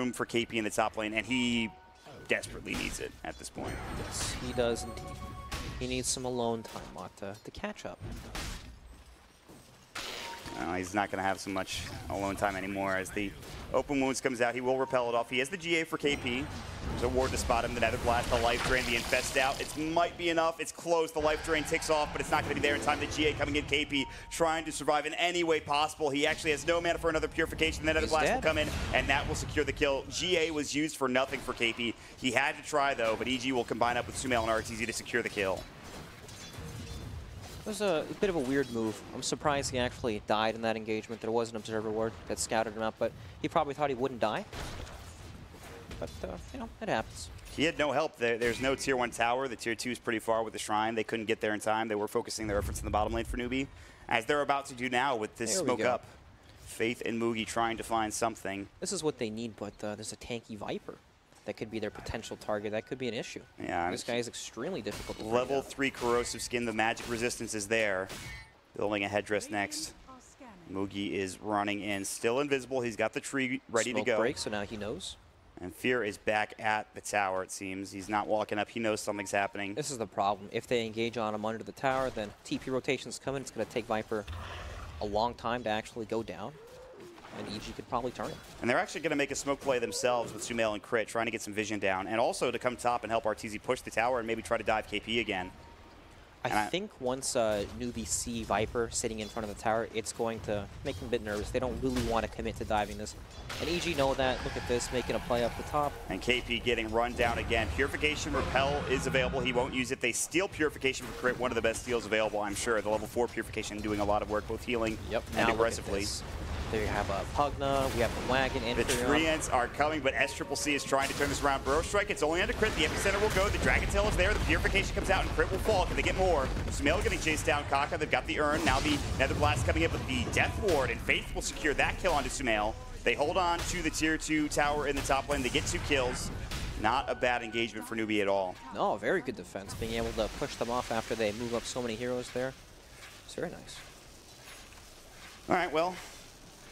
totem for KP in the top lane, and he desperately needs it at this point. Yes, he does indeed. He needs some alone time, Mata, to catch up. He's not going to have so much alone time anymore as the open wounds comes out. He will repel it off. He has the GA for KP. There's a ward to spot him. The Nether Blast, the Life Drain, the Infest out. It might be enough. It's close. The Life Drain ticks off, but it's not going to be there in time. The GA coming in. KP trying to survive in any way possible. He actually has no mana for another Purification. The Nether Blast will come in, and that will secure the kill. GA was used for nothing for KP. He had to try, though, but EG will combine up with Sumail and RTZ to secure the kill. It was a bit of a weird move. I'm surprised he actually died in that engagement. There was an observer ward that scouted him out, but he probably thought he wouldn't die. But, you know, it happens. He had no help. There's no tier 1 tower. The tier 2 is pretty far with the Shrine. They couldn't get there in time. They were focusing their efforts in the bottom lane for Newbee, as they're about to do now with this smoke up. Faith and Mugi trying to find something. This is what they need, but there's a tanky Viper. That could be their potential target. That could be an issue. Yeah, this guy is extremely difficult to Level 3 corrosive skin. The magic resistance is there. Building a headdress next. Mugi is running in, still invisible. He's got the tree ready to go. Break, so now he knows. And Fear is back at the tower, it seems. He's not walking up. He knows something's happening. This is the problem. If they engage on him under the tower, then TP rotations come in. It's going to take Viper a long time to actually go down. And EG could probably turn him. And they're actually going to make a smoke play themselves with Sumail and Crit, trying to get some vision down. And also to come top and help RTZ push the tower and maybe try to dive KP again. I think once Newbee see Viper sitting in front of the tower, it's going to make them a bit nervous. They don't really want to commit to diving this. And EG know that. Look at this, making a play up the top. And KP getting run down again. Purification Repel is available. He won't use it. They steal Purification for Crit, one of the best steals available, I'm sure. The level 4 Purification doing a lot of work, both healing and aggressively. There you have Pugna, we have the Wagon, The Treants are coming, but SCCC is trying to turn this around. Burrow Strike, it's only under Crit. The Epicenter will go. The Dragon Tail is there. The Purification comes out, and Crit will fall. Can they get more? Sumail getting chased down. Kaka, they've got the Urn. Now the Nether Blast coming in with the Death Ward, and Faith will secure that kill onto Sumail. They hold on to the tier 2 tower in the top lane. They get 2 kills. Not a bad engagement for Newbee at all. No, very good defense. Being able to push them off after they move up so many heroes there. It's very nice. All right, well,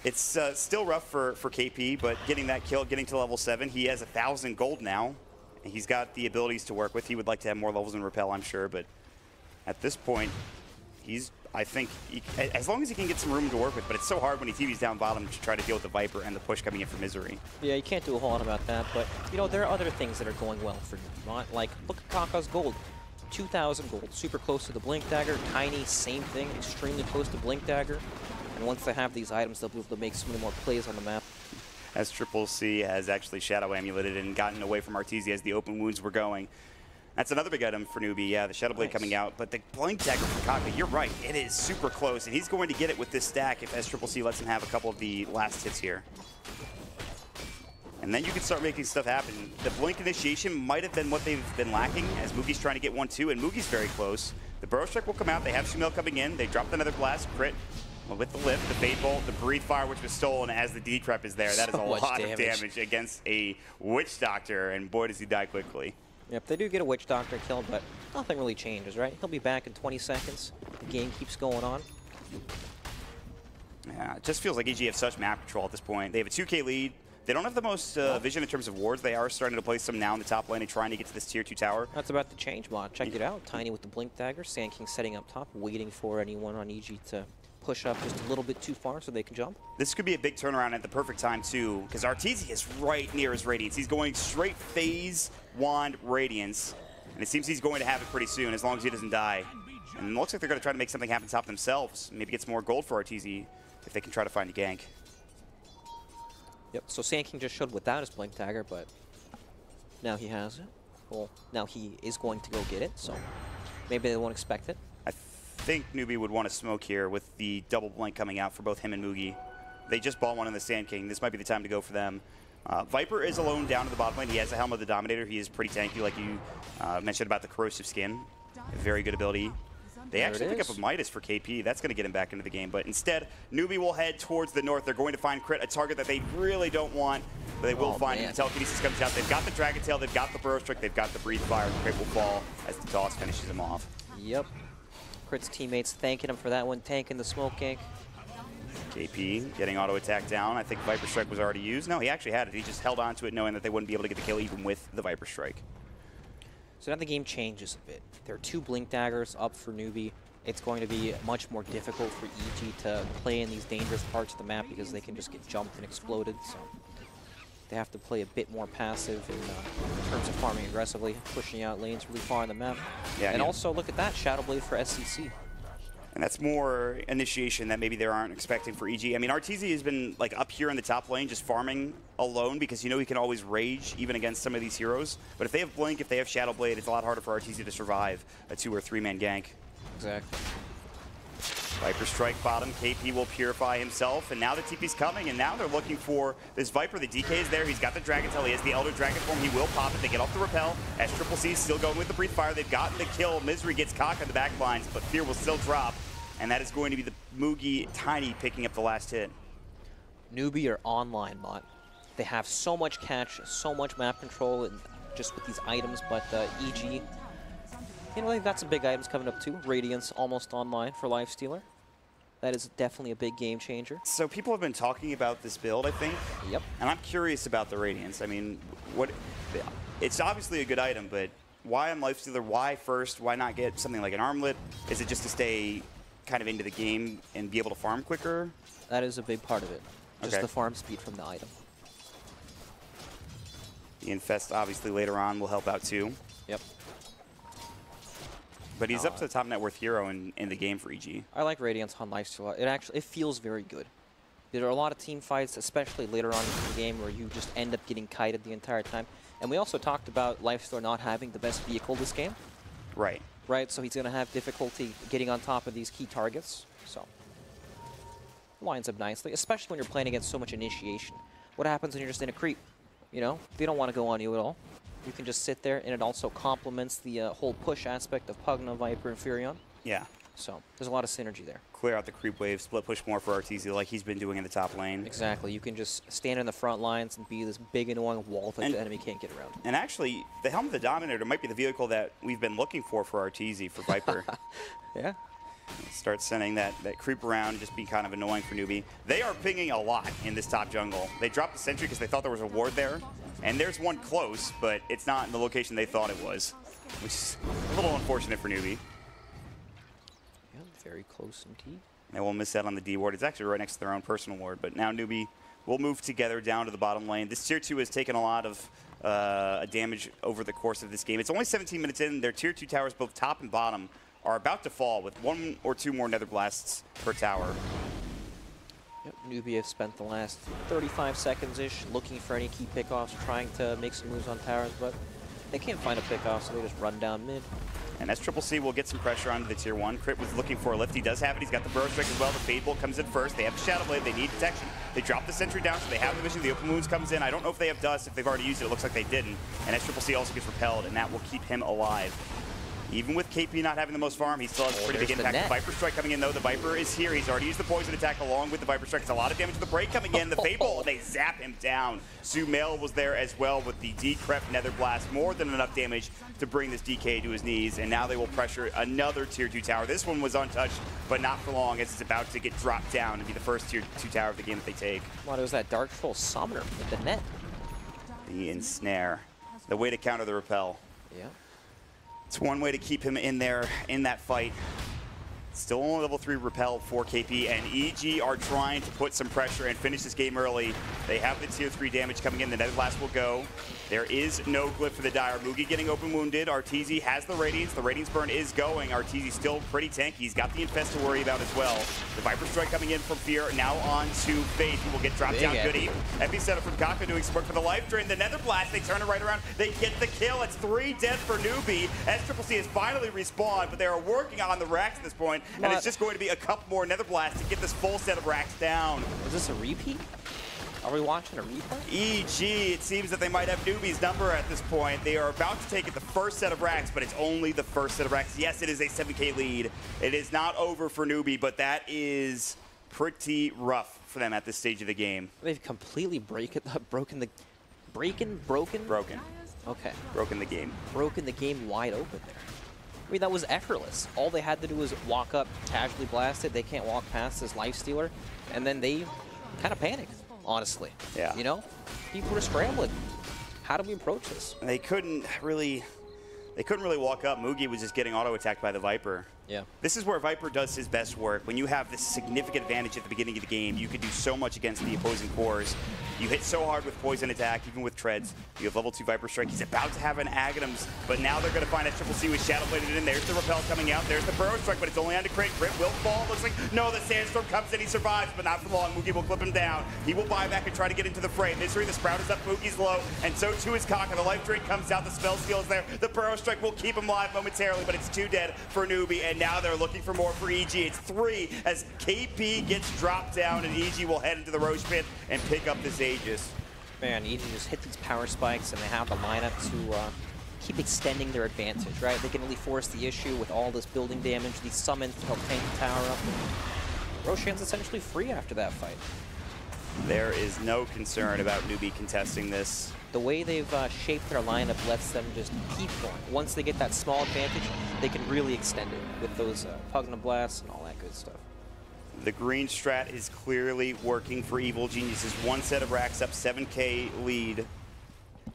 it's still rough for KP, but getting that kill, getting to level 7, he has 1,000 gold now. He's got the abilities to work with. He would like to have more levels in Repel, I'm sure, but at this point, I think, as long as he can get some room to work with, but it's so hard when he TVs down bottom to try to deal with the Viper and the push coming in for Misery. Yeah, you can't do a whole lot about that, but, you know, there are other things that are going well for you. Like, look at Kaka's gold. 2,000 gold, super close to the Blink Dagger. Tiny, same thing, extremely close to Blink Dagger. And once they have these items, they'll be able to make so many more plays on the map. As CCC has actually Shadow Amuleted and gotten away from Arteezy as the open wounds were going. That's another big item for Newbee, yeah, the Shadow Blade coming out. But the Blink Dagger from Kaka, you're right, it is super close. And he's going to get it with this stack if SCCC lets him have a couple of the last hits here. And then you can start making stuff happen. The Blink Initiation might have been what they've been lacking, as Mugi's trying to get 1-2, and Mugi's very close. The Burrow Strike will come out, they have Sumail coming in, they drop another blast, Crit. Well, with the lift, the Fade Bolt, the Breathe Fire, which was stolen as the decrep is there. That is a lot of damage against a Witch Doctor, and boy, does he die quickly. Yep, they do get a Witch Doctor kill, but nothing really changes, right? He'll be back in 20 seconds. The game keeps going on. Yeah, it just feels like EG have such map control at this point. They have a 2K lead. They don't have the most vision in terms of wards. They are starting to place some now in the top lane and trying to get to this tier 2 tower. That's about to change, Mod. Check it out. Tiny with the Blink Dagger. Sand King setting up top, waiting for anyone on EG to push up just a little bit too far so they can jump. This could be a big turnaround at the perfect time, too, because Arteezy is right near his Radiance. He's going straight Phase Wand Radiance, and it seems he's going to have it pretty soon, as long as he doesn't die. And it looks like they're going to try to make something happen top themselves. Maybe get some more gold for Arteezy if they can try to find a gank. Yep, so Sand King just showed without his Blink Dagger, but now he has it. Well, now he is going to go get it, so maybe they won't expect it. I think Newbee would want to smoke here with the double blink coming out for both him and Mugi. They just bought one in the Sand King. This might be the time to go for them. Viper is alone down to the bottom lane. He has a Helm of the Dominator. He is pretty tanky, like you mentioned about the corrosive skin. A very good ability. They actually pick up a Midas for KP. That's going to get him back into the game. But instead, Newbee will head towards the north. They're going to find Crit, a target that they really don't want. But they will find him. The Telekinesis comes out. They've got the Dragon Tail. They've got the Burrow Strike. They've got the Breathe Fire. Crit will fall as the toss finishes him off. Yep. Crit's teammates thanking him for that one, tanking the smoke gank. KP getting auto attack down. I think Viper Strike was already used. No, he actually had it. He just held on to it knowing that they wouldn't be able to get the kill even with the Viper Strike. So now the game changes a bit. There are 2 Blink Daggers up for Newbee. It's going to be much more difficult for EG to play in these dangerous parts of the map because they can just get jumped and exploded. So they have to play a bit more passive in terms of farming aggressively, pushing out lanes really far on the map. Yeah, and also look at that, Shadow Blade for SCC. And that's more initiation that maybe they aren't expecting for EG. I mean, Arteezy has been like up here in the top lane just farming alone because you know he can always rage even against some of these heroes. But if they have Blink, if they have Shadow Blade, it's a lot harder for Arteezy to survive a 2 or 3-man gank. Exactly. Viper Strike bottom, KP will purify himself, and now the TP's coming, and now they're looking for this Viper. The DK is there, he's got the Dragon Tail, he has the Elder Dragon form, he will pop it, they get off the repel. SCCC is still going with the Breathe Fire, they've gotten the kill. Misery gets cocked on the back lines, but Fear will still drop, and that is going to be the Moogie Tiny picking up the last hit. Newbee are online, bot. They have so much catch, so much map control, and just with these items, but EG, you know, they've got some big items coming up too. Radiance almost online for Lifestealer. That is definitely a big game changer. So people have been talking about this build, I think. Yep. And I'm curious about the Radiance. I mean, it's obviously a good item, but why on Lifestealer? Why first? Why not get something like an Armlet? Is it just to stay kind of into the game and be able to farm quicker? That is a big part of it. Just Okay. the farm speed from the item. The Infest obviously later on will help out too. Yep. But he's up to the top net worth hero in the game for EG. I like Radiance on Lifestealer. It feels very good. There are a lot of team fights, especially later on in the game, where you just end up getting kited the entire time. And we also talked about Lifestealer not having the best vehicle this game. Right. Right, so he's going to have difficulty getting on top of these key targets. So, lines up nicely, especially when you're playing against so much initiation. What happens when you're just in a creep? You know, they don't want to go on you at all. You can just sit there, and it also complements the whole push aspect of Pugna, Viper, and Furion. Yeah. So, there's a lot of synergy there. Clear out the creep wave, split push more for Arteezy like he's been doing in the top lane. Exactly. You can just stand in the front lines and be this big annoying wall that the enemy can't get around. And actually, the Helm of the Dominator might be the vehicle that we've been looking for Arteezy for Viper. Yeah. Start sending that creep around, just be kind of annoying for Newbee. They are pinging a lot in this top jungle. They dropped the sentry because they thought there was a ward there. And there's one close, but it's not in the location they thought it was, which is a little unfortunate for Newbee. Yeah, very close indeed. They will miss out on the D ward. It's actually right next to their own personal ward, but now Newbee will move together down to the bottom lane. This tier 2 has taken a lot of damage over the course of this game. It's only 17 minutes in. Their tier 2 towers, both top and bottom, are about to fall with 1 or 2 more Nether Blasts per tower. Yep, Newbee have spent the last 35 seconds-ish looking for any key pickoffs, trying to make some moves on towers, but they can't find a pickoff, so they just run down mid. And SCCC will get some pressure onto the tier 1. Crit was looking for a lift. He does have it. He's got the Burrow Strike as well. The Fade Bolt comes in first. They have the Shadow Blade. They need detection. They drop the sentry down, so they have the vision. The Open Wounds comes in. I don't know if they have Dust. If they've already used it, it looks like they didn't. And SCCC also gets repelled, and that will keep him alive. Even with KP not having the most farm, he still has a pretty big impact. The Viper Strike coming in, though. The Viper is here. He's already used the poison attack along with the Viper Strike. It's a lot of damage to the break coming in. The Fade Bolt, and they zap him down. Sumail was there as well with the Decrep Nether Blast. More than enough damage to bring this DK to his knees. And now they will pressure another tier 2 tower. This one was untouched, but not for long, as it's about to get dropped down and be the first tier 2 tower of the game that they take. Well, it was that Dark Troll Summoner with the net. The Ensnare. The way to counter the repel. Yeah. It's one way to keep him in there in that fight. Still only level 3 repel for KP, and EG are trying to put some pressure and finish this game early. They have the tier 3 damage coming in. The Nether Blast will go. There is no glyph for the Dire. Moogie getting open wounded. Arteezy has the Radiance. The Radiance burn is going. Arteezy still pretty tanky. He's got the Infest to worry about as well. The Viper Strike coming in from Fear. Now on to Faith, who will get dropped down. Good Epi setup from Kaka doing some work for the Life Drain. The Nether Blast, they turn it right around. They get the kill. It's 3 dead for Newbee. SCCC has finally respawned, but they are working on the racks at this point, and it's just going to be a couple more Nether Blasts to get this full set of racks down. Is this a repeat? Are we watching a replay? EG, it seems that they might have Newbee's number at this point. They are about to take it the first set of racks, but it's only the first set of racks. Yes, it is a 7K lead. It is not over for Newbee, but that is pretty rough for them at this stage of the game. They've completely broken the Broken. Okay. Broken the game. Broken the game wide open there. I mean, that was effortless. All they had to do was walk up, casually blast it. They can't walk past this lifestealer. And then they kind of panicked, honestly. Yeah. You know? People were scrambling. How do we approach this? They couldn't really walk up. Mugi was just getting auto-attacked by the Viper. Yeah. This is where Viper does his best work. When you have this significant advantage at the beginning of the game, you can do so much against the opposing cores. You hit so hard with Poison Attack, even with Treads. You have level 2 Viper Strike. He's about to have an Aghanims, but now they're going to find SCC with Shadow Bladed in. There's the Repel coming out. There's the Burrow Strike, but it's only on to Crit. Crit will fall. Looks like, no, the Sandstorm comes in. He survives, but not for long. Mugi will clip him down. He will buy back and try to get into the fray. Misery, the Sprout is up. Mugi's low, and so too is Kaka. The Life Drain comes out. The Spell Steal is there. The Burrow Strike will keep him alive momentarily, but it's 2 dead for Newbee, and now they're looking for more for EG. It's 3 as KP gets dropped down, and EG will head into the Roche Pit and pick up this Aegis. Man, EG just hit these power spikes, and they have the lineup to keep extending their advantage, right? They can really force the issue with all this building damage, these summons to help tank the tower up. Roshan's essentially free after that fight. There is no concern about Newbee contesting this. The way they've shaped their lineup lets them just keep going. Once they get that small advantage, they can really extend it with those Pugna Blasts and all that good stuff. The green strat is clearly working for Evil Geniuses. One set of racks up, 7K lead.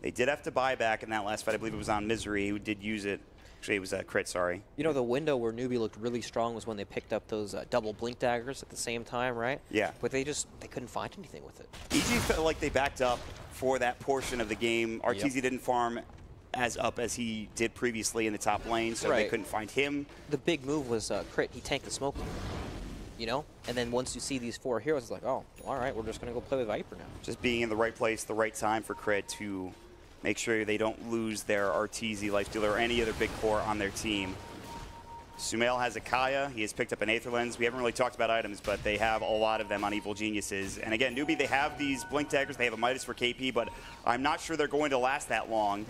They did have to buy back in that last fight. I believe it was on Misery, who did use it. Actually, it was a Crit, sorry. You know, the window where Newbee looked really strong was when they picked up those double Blink Daggers at the same time, right? Yeah. But they couldn't find anything with it. EG felt like they backed up for that portion of the game. Arteezy didn't farm as up as he did previously in the top lane, so they couldn't find him. The big move was Crit. He tanked the smoke. You know? And then once you see these 4 heroes, it's like, oh, all right, we're just going to go play with Viper now. Just being in the right place, the right time for Crit to make sure they don't lose their Arteezy, Lifestealer, or any other big core on their team. Sumail has a Kaya. He has picked up an Aether Lens. We haven't really talked about items, but they have a lot of them on Evil Geniuses. And again, Newbee, they have these Blink Daggers. They have a Midas for KP, but I'm not sure they're going to last that long.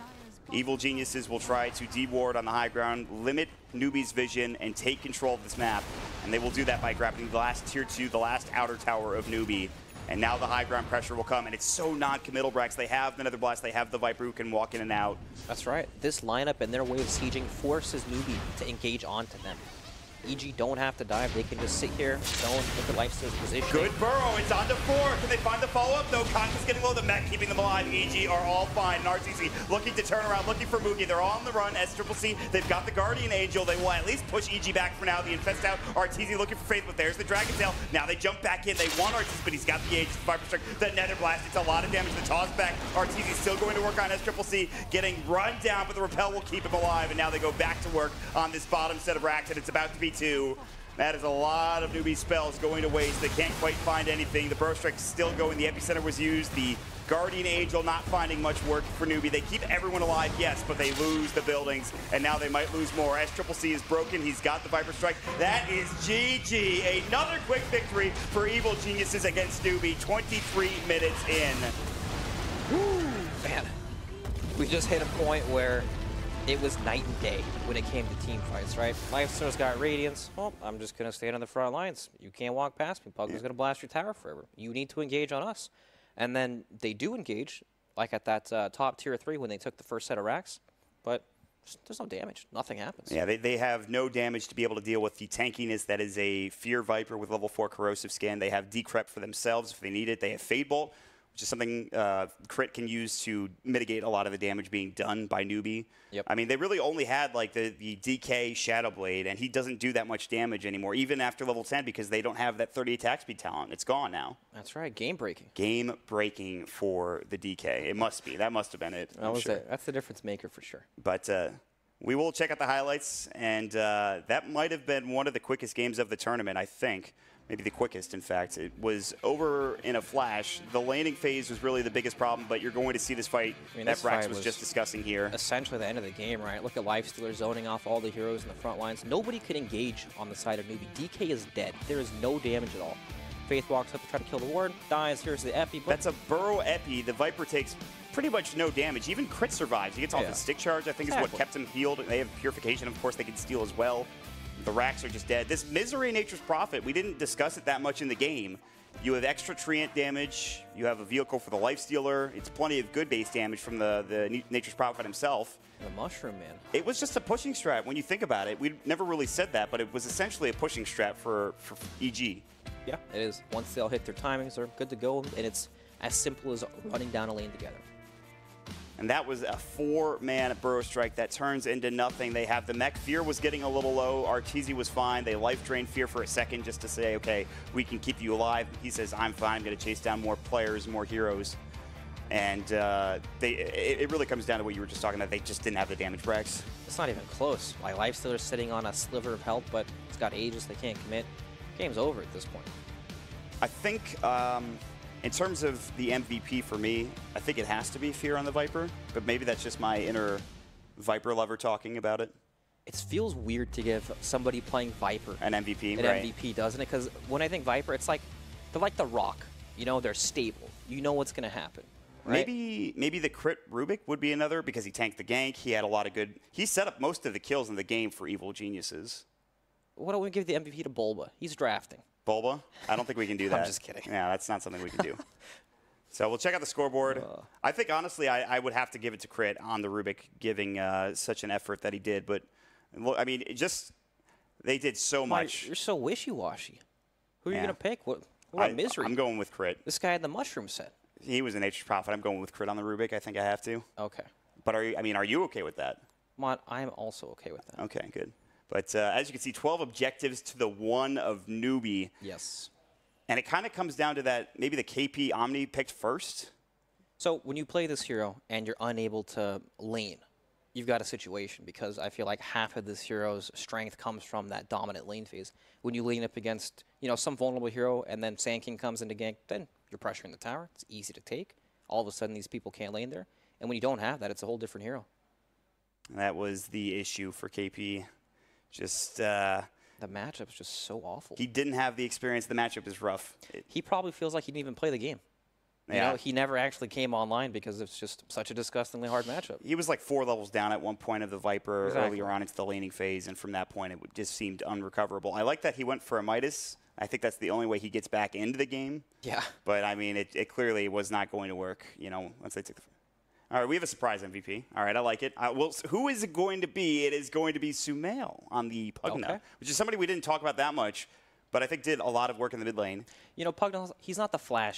Evil Geniuses will try to deward on the high ground, limit Newbee's vision, and take control of this map. And they will do that by grabbing the last tier 2, the last outer tower of Newbee. And now the high ground pressure will come, and it's so non-committal, Brax. They have the Nether Blast, they have the Viper who can walk in and out. That's right. This lineup and their way of sieging forces Newbee to engage onto them. EG don't have to dive. They can just sit here, zone, look at Lifesteal's position. Good burrow. It's on to 4. Can they find the follow-up? No, Conka's getting low. The mech keeping them alive. EG are all fine. And RTC looking to turn around, looking for Mugi. They're all on the run. SCCC, they've got the Guardian Angel. They will at least push EG back for now. The Infest out. RTC looking for Faith, but there's the Dragon Tail. Now they jump back in. They want RTC, but he's got the Aegis, the Viper Strike, the Nether Blast. It's a lot of damage. The toss back. RTC still going to work on SCCC, getting run down, but the Repel will keep him alive. And now they go back to work on this bottom set of racks, and it's about to be 2. That is a lot of Newbee spells going to waste. They can't quite find anything. The Burrow Strike is still going. The Epicenter was used. The Guardian Angel not finding much work for Newbee. They keep everyone alive, yes, but they lose the buildings, and now they might lose more. SCCC is broken. He's got the Viper Strike. That is GG. Another quick victory for Evil Geniuses against Newbee. 23 minutes in. Woo, man. We just hit a point where it was night and day when it came to team fights, right? Lifesteal's got Radiance. Well, I'm just going to stand on the front lines. You can't walk past me. Pugna's going to blast your tower forever. You need to engage on us. And then they do engage, like at that top tier 3 when they took the first set of racks. But there's no damage. Nothing happens. Yeah, they have no damage to be able to deal with the tankiness that is a Fear Viper with level 4 Corrosive Scan. They have Decrep for themselves if they need it. They have Fade Bolt, which is something Crit can use to mitigate a lot of the damage being done by Newbee. Yep. I mean, they really only had like the DK Shadow Blade, and he doesn't do that much damage anymore, even after level 10, because they don't have that 30 attack speed talent. It's gone now. That's right. Game breaking. Game breaking for the DK. It must be. That must have been it. That was it. That's the difference maker for sure. But we will check out the highlights, and that might have been one of the quickest games of the tournament, I think. Maybe the quickest, in fact. It was over in a flash. The laning phase was really the biggest problem, but you're going to see this fight that Brax was just discussing here. Essentially the end of the game, right? Look at Lifestealer zoning off all the heroes in the front lines. Nobody could engage on the side of Newbee. DK is dead. There is no damage at all. Faith walks up to try to kill the ward, dies. Here's the Epi. That's a Burrow Epi. The Viper takes pretty much no damage. Even Crit survives. He gets off the stick charge, I think, is what kept him healed. They have Purification, of course, they can steal as well. The racks are just dead. This Misery Nature's Prophet, we didn't discuss it that much in the game. You have extra treant damage. You have a vehicle for the lifestealer. It's plenty of good base damage from the Nature's Prophet himself. The mushroom, man. It was just a pushing strat when you think about it. We never really said that, but it was essentially a pushing strat for EG. Yeah, it is. Once they all hit their timings, they're good to go, and it's as simple as running down a lane together. And that was a 4-man Burrow Strike that turns into nothing. They have the mech. Fear was getting a little low. Arteezy was fine. They life drained Fear for a second just to say, okay, we can keep you alive. He says, I'm fine. I'm going to chase down more players, more heroes. And it really comes down to what you were just talking about. They just didn't have the damage brags. It's not even close. Like, Lifestealer's sitting on a sliver of health, but it's got Aegis. They can't commit. Game's over at this point. I think in terms of the MVP for me, I think it has to be Fear on the Viper, but maybe that's just my inner Viper lover talking about it. It feels weird to give somebody playing Viper an MVP, an right? MVP, doesn't it? Because when I think Viper, it's like they're like the Rock. You know, they're stable. You know what's going to happen. Right? Maybe the crit Rubik would be another because he tanked the gank. He had a lot of good. He set up most of the kills in the game for Evil Geniuses. Why don't we give the MVP to Bulba? He's drafting. Bulba? I don't think we can do that. I'm just kidding. Yeah, that's not something we can do. So we'll check out the scoreboard. I think, honestly, I would have to give it to Crit on the Rubik, giving such an effort that he did. But, I mean, they did so much. You're so wishy-washy. Who are you Yeah. going to pick? What about Misery? I'm going with Crit. This guy had the mushroom set. He was a Nature's Prophet. I'm going with Crit on the Rubik. I think I have to. Okay. But are you okay with that? I'm also okay with that. Okay, good. But as you can see, 12 objectives to the 1 of Newbee. Yes. And it kind of comes down to that maybe the KP Omni picked first. So when you play this hero and you're unable to lane, you've got a situation because I feel like half of this hero's strength comes from that dominant lane phase. When you lane up against, some vulnerable hero and then Sand King comes into gank, then you're pressuring the tower. It's easy to take. All of a sudden, these people can't lane there. And when you don't have that, it's a whole different hero. That was the issue for KP. Just the matchup's just so awful. He didn't have the experience. The matchup is rough. He probably feels like he didn't even play the game. Yeah. He never actually came online because it's just such a disgustingly hard matchup. He was like 4 levels down at one point of the Viper earlier on into the laning phase, and from that point it just seemed unrecoverable. I like that he went for a Midas. I think that's the only way he gets back into the game. Yeah. But, I mean, it clearly was not going to work, once they took the... All right, we have a surprise MVP. All right, I like it. Well, who is it going to be? It is going to be Sumail on the Pugna, which is somebody we didn't talk about that much, but I think did a lot of work in the mid lane. Pugna, he's not the flashiest